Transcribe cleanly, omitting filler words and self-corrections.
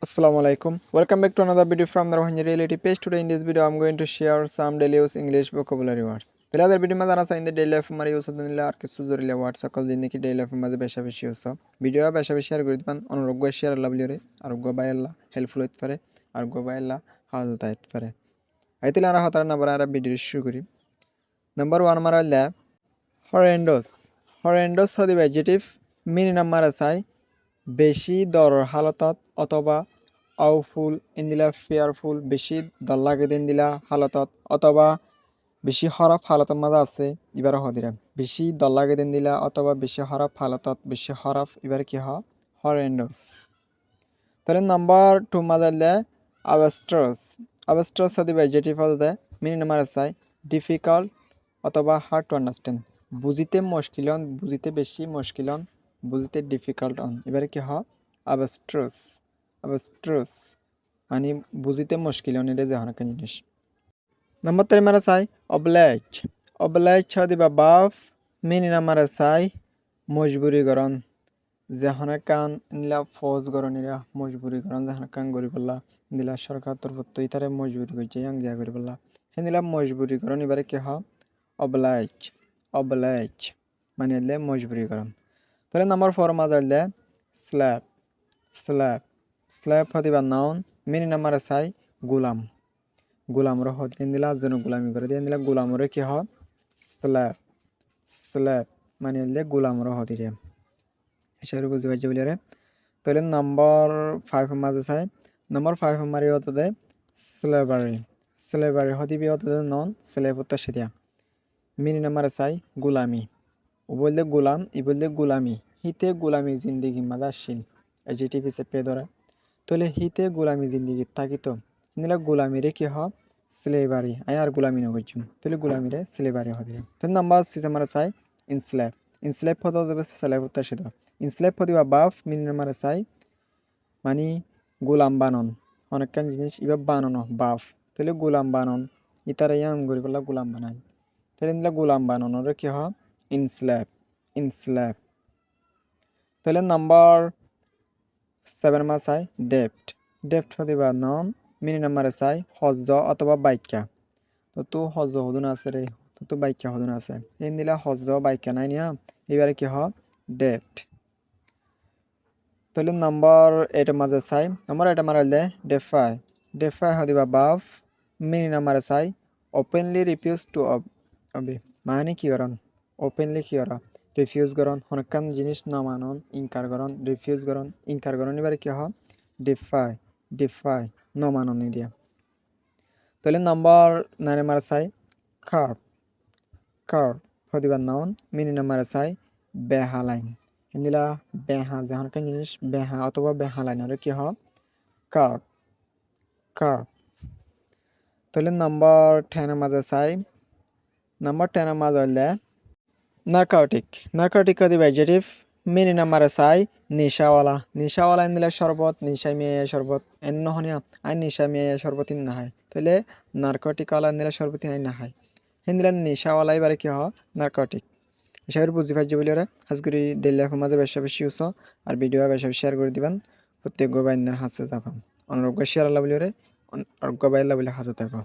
Assalamu alaikum. Welcome back to another video from the Rohingya Reality page. Today in this video I'm going to share some daily use English vocabulary words. Pela video ma jana sa in the daily life mari use dinila ar kisu zorila word sakal din ki daily life maze besha beshi use. Video besha beshi share করে দিবেন অনুরোধ share আল্লাহ বলিরে আর গো বাই আল্লাহ helpful হইতে পারে আর গো বাই আল্লাহ হাজত হইতে পারে। আইতিলে আর হাতার না বড় আর ভিডিও শুরু করি। নাম্বার 1 মারা লা horrendous. Horrendous হদিবে adjective meaning number আছে বেশি দৰৰ হালতত অথবা awful ইন্দিলা fearful বেশি দর লাগে দিলা হালতত অথবা বেশি খারাপ হালতত মাঝে আছে এবারে হদিরা বেশি দর লাগে দিলা অথবা বেশি খারাপ হালতত বেশি খারাপ এবারে কি হয় horrendous। তাহলে নাম্বার 2 মাঝে লে abstruse হদিবে adjective হদে মিনি নাম্বার আছে difficult অথবা hard to understand বুঝিতে মুশকিল বুঝিতে বেশি মুশকিল বুঝতে ডিফিকাল্ট অন এবারে কি হয় অ্যাবস্ট্রাস মানে বুঝিতে মুশকিল অন এটা জানা কেন জিনিস। নাম্বার 3 মারা চাই অবলাইজ দিবা বাফ মিনি নাম্বার চাই মজবুরি করন যেখানে কান নিলা ফৌজ করন এরা মজবুরি করন যেখানে কান করি বললা দিলা সরকার তরফত ইতারে মজবুরি করছে আঙ্গিয়া করি বললা হে নিলা মজবুরি করন এবারে কি হয় অবলাইজ মানে এলে মজবুরি করন। তাহলে নাম্বার 4 মাঝে হইলে স্ল্যাপ হদিবা নাউন মিনি নাম্বার চাই গোলামর হদ দিলা যেন গোলামি করে দিয়ে দিলা গোলামরে কি হয় স্ল্যাপ মানে হইলে গোলামর হদিরে এসব বুঝতে পারছি বলে রে। তাহলে নাম্বার 5 মাঝে চাই নাম্বার 5 মারি হতে স্লেভারি হদিবি হতে নন স্লেভ উত্তর সেদিয়া মিনি নাম্বার চাই গোলামি ও বললে গোলাম ই বললে গোলামি হিতে গোলামি জিন্দিগি মাঝে আসছিল এজিটিভ হিসেবে পে ধরা তাহলে হিতে গোলামি জিন্দিগি থাকি তো নিলা গোলামিরে কি হয় স্লেভারি আই আর গোলামি নগরছুম তাহলে গোলামিরে স্লেভারি হবে। তাহলে নাম্বার 6 আমরা চাই ইনস্লেভ হতে যাবে স্লেভ উত্তর সেটা ইনস্লেভ হদিবা বাফ মিনি নাম্বার চাই মানে গোলাম বানন অনেকখান জিনিস এবার বানানো বাফ তাহলে গোলাম বানন ইতারা ইয়াং করি বললা গোলাম বানায় তাহলে নিলা গোলাম বানানোর কি হয় ইনস্ল্যাপ। তাহলে নাম্বার 7 মা চাই ডেপ্ট হদিবা নন মিনি নাম্বার চাই হজ্জ অথবা বাইক্যা তো হজ্জ হদুন আছে রে তো বাইক্যা হদুন আছে এই নিলা হজ্জ বাইক্যা নাই নিয়া এবারে কি হয় ডেপ্ট। তাহলে নাম্বার 8 মাঝে চাই নাম্বার 8 মারাইলে ডেফাই হদিবা বাফ মিনি নাম্বার চাই ওপেনলি রিফিউজ টু অবি মানে কি করন ওপেনলি কি করা রিফিউজ করন অনেকখান জিনিস না মানন ইনকার করন রিফিউজ করন ইনকার করন এবারে কি হয় ডিফাই ন মানন এরিয়া। তাহলে নাম্বার 9 মারা চাই কার্ভ হদিবা নাউন মিনি নাম্বার চাই বেহালাইন হিন্দিলা বেহা যেখানকার জিনিস বেহা অথবা বেহালাইন আর কি হয় কার্ভ। তাহলে নাম্বার 10 মাঝে চাই নাম্বার 10 মাঝে হইলে নার্কটিক হদিবা এডজেক্টিভ মিনি নাম্বার চাই নিশাওয়ালা ইন্দিলা শরবত নিশা মিয়া শরবত এন নহনিয়া আই নিশা মিয়া শরবত ইন নাহাই তাহলে নার্কটিকওয়ালা ইন্দিলা শরবত ইন নাহাই হিন্দিলা নিশাওয়ালা এবারে কি হয় নার্কটিক এসবের বুঝতে পারছি বলে ওরা হাজগুড়ি ডেলি লাইফের মাঝে বেশি উৎস আর ভিডিও বেশি শেয়ার করে দিবেন প্রত্যেক গোবাইন্দের হাসে যাবেন অনুরোগ শেয়ার আল্লাহ বলে ওরে অনুরোগ গোবাইল্লা বলে হাসে থাকো।